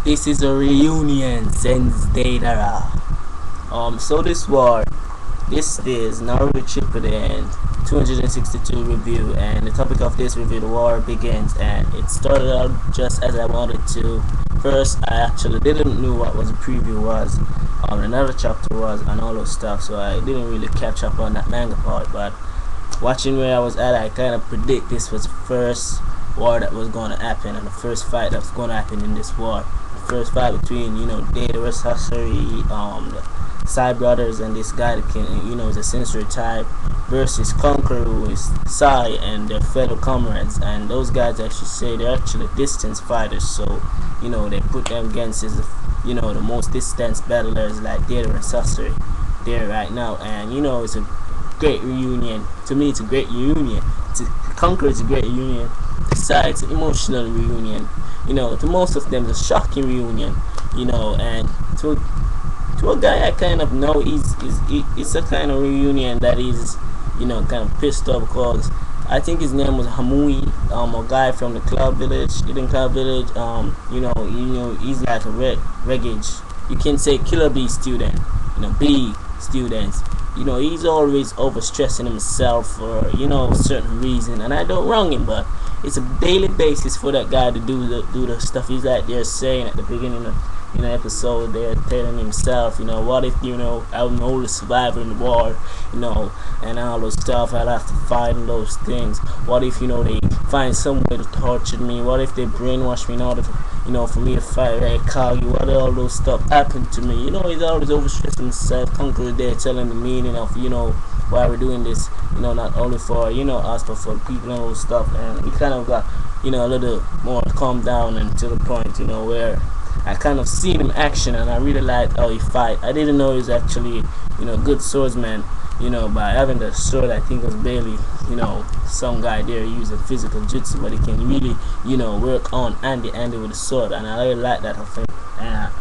This is a reunion since Datara. So this is Naruto Shippuden 262 review, and the topic of this review, the war begins, and it started out just as I wanted to. First, I actually didn't know what was the preview was, another chapter was, and all those stuff, so I didn't really catch up on that manga part. But watching where I was at, I kind of predict this was the first war that was going to happen, and the first fight that was going to happen in this war. The first fight between, Data Sasori, the Side brothers, and this guy that can, is a sensory type, versus Conqueror, who is Sai, and their fellow comrades. And those guys actually say they're actually distance fighters, so they put them against the most distance battlers like Data and Sasori there right now. And it's a great reunion. To me, it's a great reunion. Conqueror is a great reunion. Sai, it's an emotional reunion. To most of them, it's a shocking reunion. And to a guy I kind of know, it's a kind of reunion that is, kind of pissed off, because I think his name was Hamui, a guy from the Cloud Village, Eden Cloud Village. He's like a reggage. You can say Killer Bee student, B students. He's always overstressing himself for certain reason, and I don't wrong him, but it's a daily basis for that guy to do the stuff he's like they're saying at the beginning of episode. They're telling himself, what if I'm the only survivor in the war, and all those stuff. I'll have to fight and those things. What if they find some way to torture me? What if they brainwash me in order to for me to fight like Kagi? What all those stuff happened to me? He's always overstressing himself. Conqueror there telling the meaning of why we're doing this, not only for us, but for the people and all those stuff. And we kind of got a little more calm down and to the point where I kind of seen him action, and I really liked how he fight. I didn't know he was actually a good swordsman, by having the sword. I think it was barely some guy there using physical jutsu, but he can really work on handy with the sword, and I really like that of him. And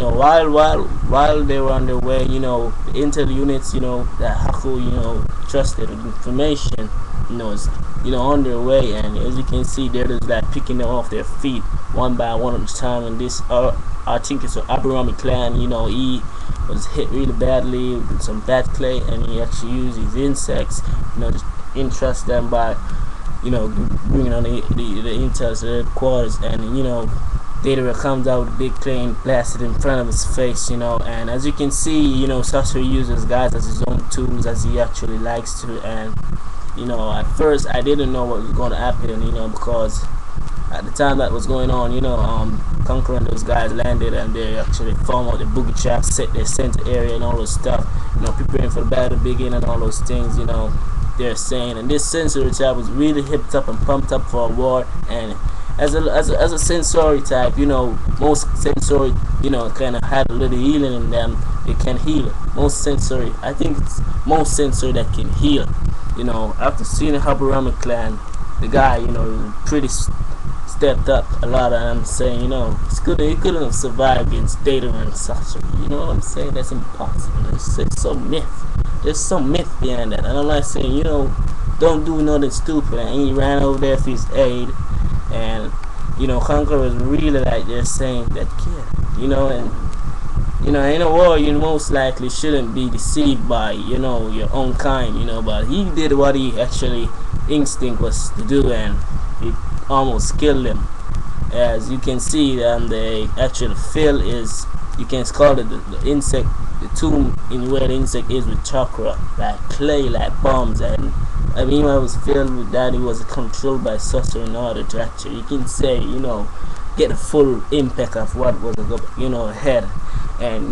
while they were on their way, the intel units, that Haku trusted information, is on their way. And as you can see, they're just like picking them off their feet one by one at a time. And this I think it's an Aburami clan. He was hit really badly with some bat clay, and he actually used his insects to interest them by bringing on the intel to their quarters. And Data comes out with a big clay and blasted in front of his face, and as you can see, Sasori uses guys as his own tools, as he actually likes to. And at first I didn't know what was going to happen, because at the time that was going on, Conqueror and those guys landed, and they actually formed out the boogie trap, set their center area and all those stuff, preparing for the battle to begin and all those things, they're saying. And this sensory type was really hipped up and pumped up for a war. And as a sensory type, most sensory, kind of had a little healing in them. They can heal. Most sensory, I think it's most sensory that can heal. After seeing the Haburami clan, the guy, pretty stepped up a lot. And I'm saying, he couldn't have survived against Data and Sasori. You know what I'm saying? That's impossible. It's so myth. There's some myth behind that. And I'm not saying, don't do nothing stupid. And he ran over there for his aid. And Conqueror was really like they're saying that kid, and in a war you most likely shouldn't be deceived by your own kind, but he did what he actually instinct was to do, and it almost killed him. As you can see, the actual fill is, you can call it the insect, the tomb in where the insect is with chakra, like clay, like bombs. And I mean, I was filled with that. It was controlled by Sasori in order to actually, you can say, get the full impact of what was ahead. And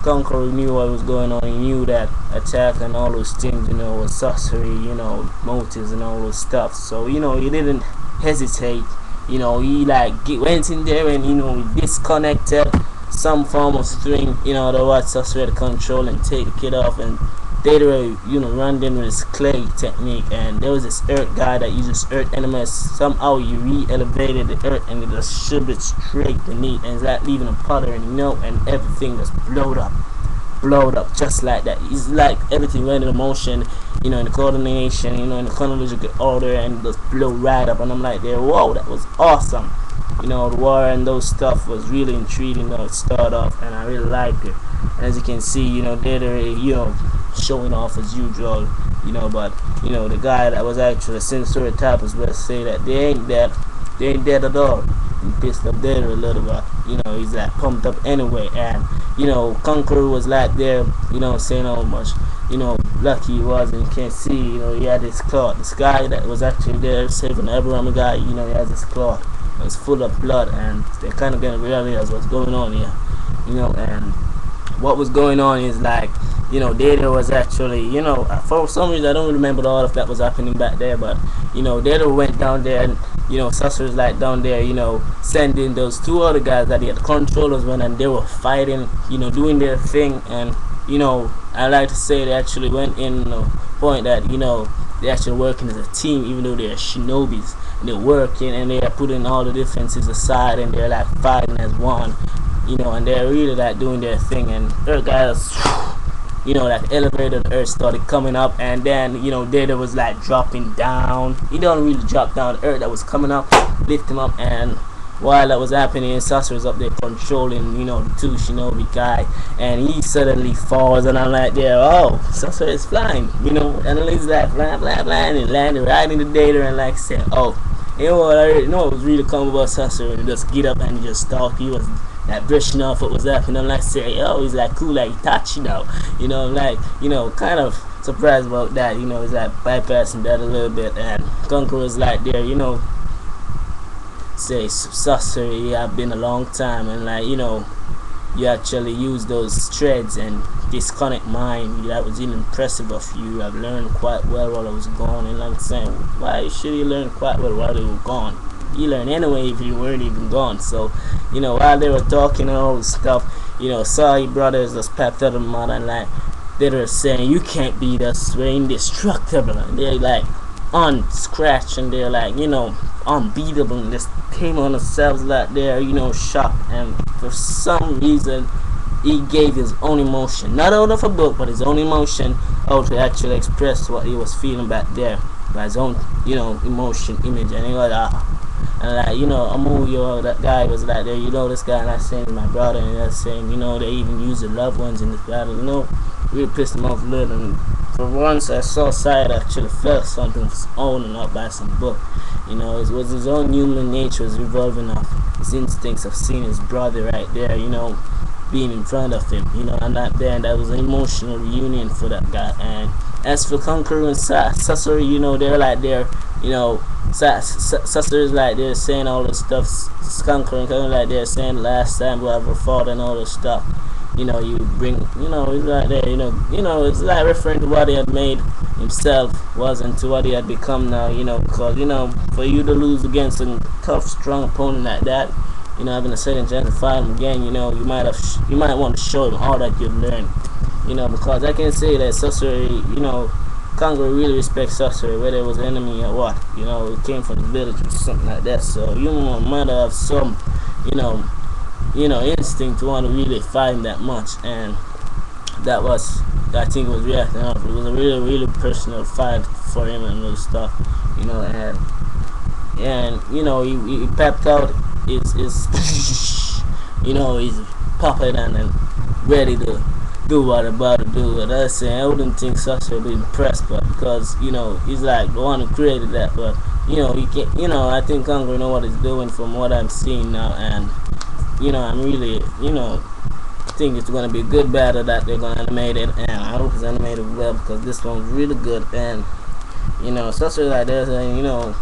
Conqueror knew what was going on. He knew that attack and all those things, was Sasori, motives and all those stuff. So he didn't hesitate. He went in there and he disconnected some form of string, the what Sasori had control, and take the kid off. And Data, ran in with his clay technique. And there was this earth guy that uses earth elements. Somehow he re-elevated the earth and it just shoved it straight beneath, and it's like leaving a puddle, and and everything just blowed up just like that. It's like everything went in motion, in the coordination, in the chronological order, and just blow right up. And I'm like, whoa, that was awesome. You know, the war and those stuff was really intriguing though. It started off, and I really liked it. And as you can see, you know, they're showing off as usual. You know, but you know, the guy that was actually a sensory type as well say that they ain't dead at all. And pissed up there a little bit. You know, he's like pumped up anyway, and you know, Conqueror was like there, you know, saying how much, you know, lucky he was, and you can't see, you know, he had his cloth. This guy that was actually there saving the Abraham guy, you know, he has his cloth. It was full of blood, and they're kind of getting realize what's going on here, you know. And what was going on is like, you know, Data was actually, you know, for some reason I don't remember all of that was happening back there, but you know, Data went down there, and you know, Sussur's like down there, you know, sending those two other guys that he had controllers when, and they were fighting, you know, doing their thing. And you know, I like to say they actually went in the point that, you know, they're actually working as a team, even though they're shinobis. And they're working, and they're putting all the differences aside, and they're like fighting as one, you know, and they're really like doing their thing. And their guys, you know, like elevated earth started coming up, and then, you know, Data was like dropping down. He don't really drop down, the earth that was coming up lift him up. And while that was happening, Sasser was up there controlling, you know, the two shinobi guy, and he suddenly falls, and I'm like there, oh, Sasser is flying, you know, and he's like flying, and landing right in the Data, and like saying, oh, you know what, I already know it was really cool about Sasser, and he just get up and just talk. He was like brushing off what was happening. I'm like saying, oh, he's like cool, like Itachi now, you know. I'm like, you know, kind of surprised about that, you know. He's like bypassing that a little bit. And Conqueror was like there, you know, say, Sasser, you have been a long time, and like, you know, you actually use those threads and disconnect mine. That was really impressive of you. I've learned quite well while I was gone. And I'm saying, why should you learn quite well while you were gone? You learn anyway if you weren't even gone. So, you know, while they were talking and all this stuff, you know, Sai brothers just packed out of mud, and like they were saying, you can't beat us, we're indestructible. And they're like unscratched, and they're like, you know, unbeatable, and just came on themselves like they're, you know, shocked. And for some reason he gave his own emotion, not out of a book, but his own emotion, how to actually express what he was feeling back there by his own, you know, emotion, image. And he was and like, you know, Amuyo, that guy was like there, you know, this guy, and I saying my brother, and that's saying, you know, they even use the loved ones in this battle, you know, really pissed him off a little. And for once I saw Side actually felt something was owning up by some book. You know, it was his own human nature was revolving off his instincts of seeing his brother right there, you know, being in front of him, you know, and that was an emotional reunion for that guy. And as for Conqueror and Sasori, you know, they're like there, you know, Sasori is like they're saying all this stuff, Conqueror and Conqueror like they're saying last time we ever fought and all this stuff. You know, you bring, you know, it's like there, you know, it's like referring to what he had made himself wasn't to what he had become now, you know, because, you know, for you to lose against a tough, strong opponent like that, you know, having a second chance to fight him again, you know, you might want to show him all that you've learned, you know, because I can say that Sasori, you know, Congo really respects Sasori, whether it was an enemy or what, you know, it came from the village or something like that. So you might have some, you know, instinct to want to really fight him that much. And that was, I think, was reacting off. It was a really personal fight for him and those stuff, you know. And you know, he pepped out his you know, he's popping and ready to do what I'm about to do. And I say I wouldn't think Sasha would be impressed, but because, you know, he's like the one who created that. But you know, he can, you know, I think Congo know what he's doing from what I'm seeing now. And you know, I'm really, you know, think it's gonna be a good battle that they're gonna animate it, and I hope it's animated well, because this one's really good. And you know, Sasha like this, and you know,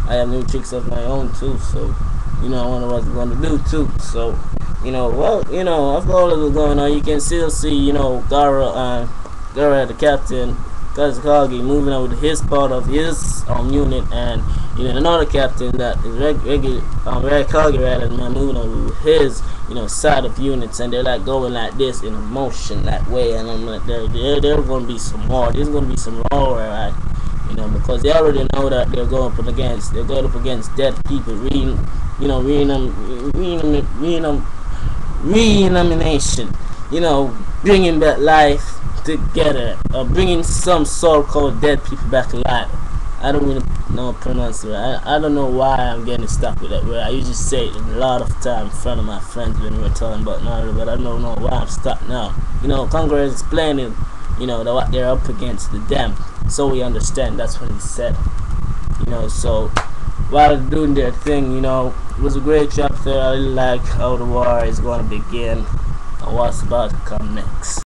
I have new tricks of my own too, so you know, I wonder what we're gonna do too. So you know, well, you know, after all of this going on, you can still see, you know, Gara, the captain, Kazakagi, moving on with his part of his unit, and you know, another captain that is Kagi rather than moving on with his, you know, side of units, and they're like going like this in a motion that way. And I'm like, there's gonna be some more. There's gonna be some more, right? You know, because they already know that they're going up against dead people, reanimation, you know, bringing back life together, bringing some so-called dead people back alive. I don't really know pronounce it. I don't know why I'm getting stuck with that word. I usually say it a lot of time in front of my friends when we're talking about Naruto, but I don't know why I'm stuck now. You know, Congress explaining, you know, what they're up against to them, so we understand. That's what he said. You know, so while doing their thing, you know, it was a great chapter. I really like how the war is going to begin and what's about to come next.